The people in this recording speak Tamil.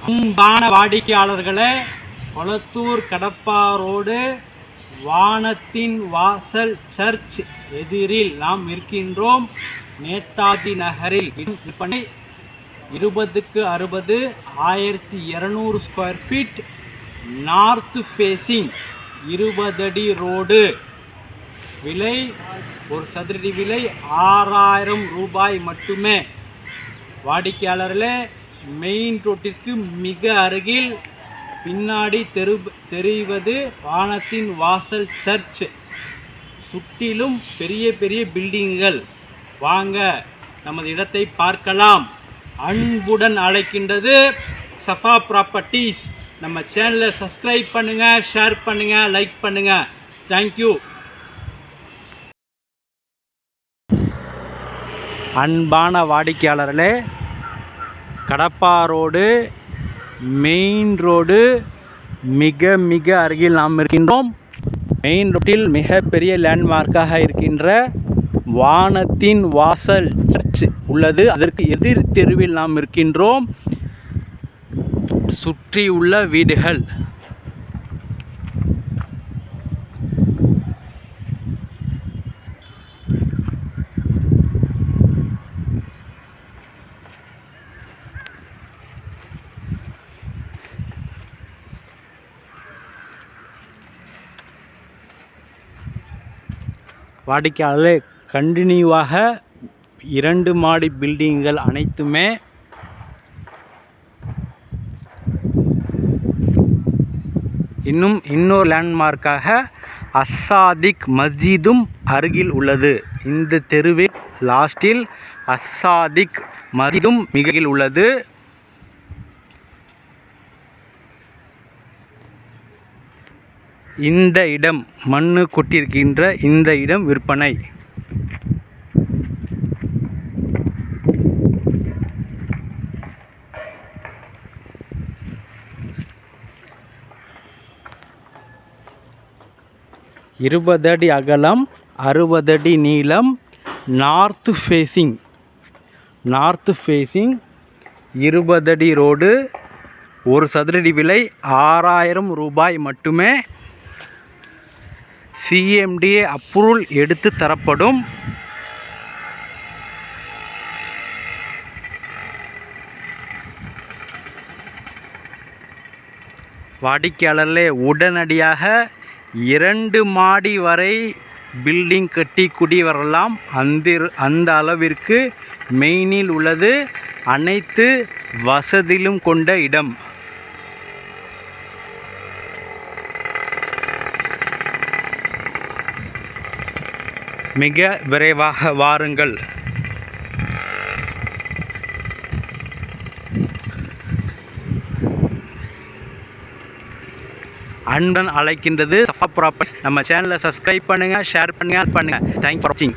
அன்பான வாடிக்கையாளர்களே, கொளத்தூர் கடப்பா ரோடு வானத்தின் வாசல் சர்ச் எதிரில் நாம் இருக்கின்றோம். நேதாஜி நகரில் விற்பனை 20க்கு 60 1200 ஸ்கொயர் ஃபீட், நார்த் ஃபேஸிங் 20 அடி ரோடு. விலை ஒரு சதுரடி விலை 6000 ரூபாய் மட்டுமே. வாடிக்கையாளர்களே, மெயின் ரோட்டிற்கு மிக அருகில் பின்னாடி தெரிவது வானத்தின் வாசல் சர்ச். சுற்றிலும் பெரிய பெரிய பில்டிங்குகள். வாங்க நமது இடத்தை பார்க்கலாம். அன்புடன் அழைக்கின்றது சஃபா ப்ராப்பர்ட்டிஸ். நம்ம சேனலை சப்ஸ்கிரைப் பண்ணுங்கள், ஷேர் பண்ணுங்கள், லைக் பண்ணுங்கள். தேங்க்யூ. அன்பான வாடிக்கையாளர்களே, கடப்பா ரோடு மெயின் ரோடு மிக அருகில் நாம் இருக்கின்றோம். மெயின் ரோட்டில் மிகப்பெரிய லேண்ட்மார்க்காக இருக்கின்ற வானத்தின் வாசல் சர்ச் உள்ளது. அதற்கு எதிர் தெருவில் நாம் இருக்கின்றோம். சுற்றியுள்ள வீடுகள். வாடிக்கையாளர்களே, கண்டினியூவாக 2 மாடி பில்டிங்குகள் அனைத்துமே இன்னொரு லேண்ட்மார்க்காக அஸ்ஸாதிக் மஸ்ஜிதும் அருகில் உள்ளது. இந்த தெருவில் லாஸ்டில் அஸ்ஸாதிக் மஸ்ஜிதும் மிகவில் உள்ளது. இந்த இடம் மண்ணு கொட்டியிருக்கின்ற இந்த இடம் விற்பனை. இருபது அடி அகலம், 60 அடி நீளம், நார்த் ஃபேஸிங் 20 அடி ரோடு. ஒரு சதுரடி விலை 6000 ரூபாய் மட்டுமே. CMDA அப்ரூவல் எடுத்து தரப்படும். வாடிக்கையாளர்களே, உடனடியாக 2 மாடி வரை பில்டிங் கட்டி குடி வரலாம். அந்த அளவிற்கு மெயினில் உள்ளது. அனைத்து வசதியிலும் கொண்ட இடம். மிக விரைவாக வாருங்கள். அன்புடன் அழைக்கின்றது சஃபா ப்ராப்பர்ட்டிஸ். நம்ம சேனலை சப்ஸ்கிரைப் பண்ணுங்கள், ஷேர் பண்ணுங்கள். தேங்க்ஸ் ஃபார் வாட்சிங்.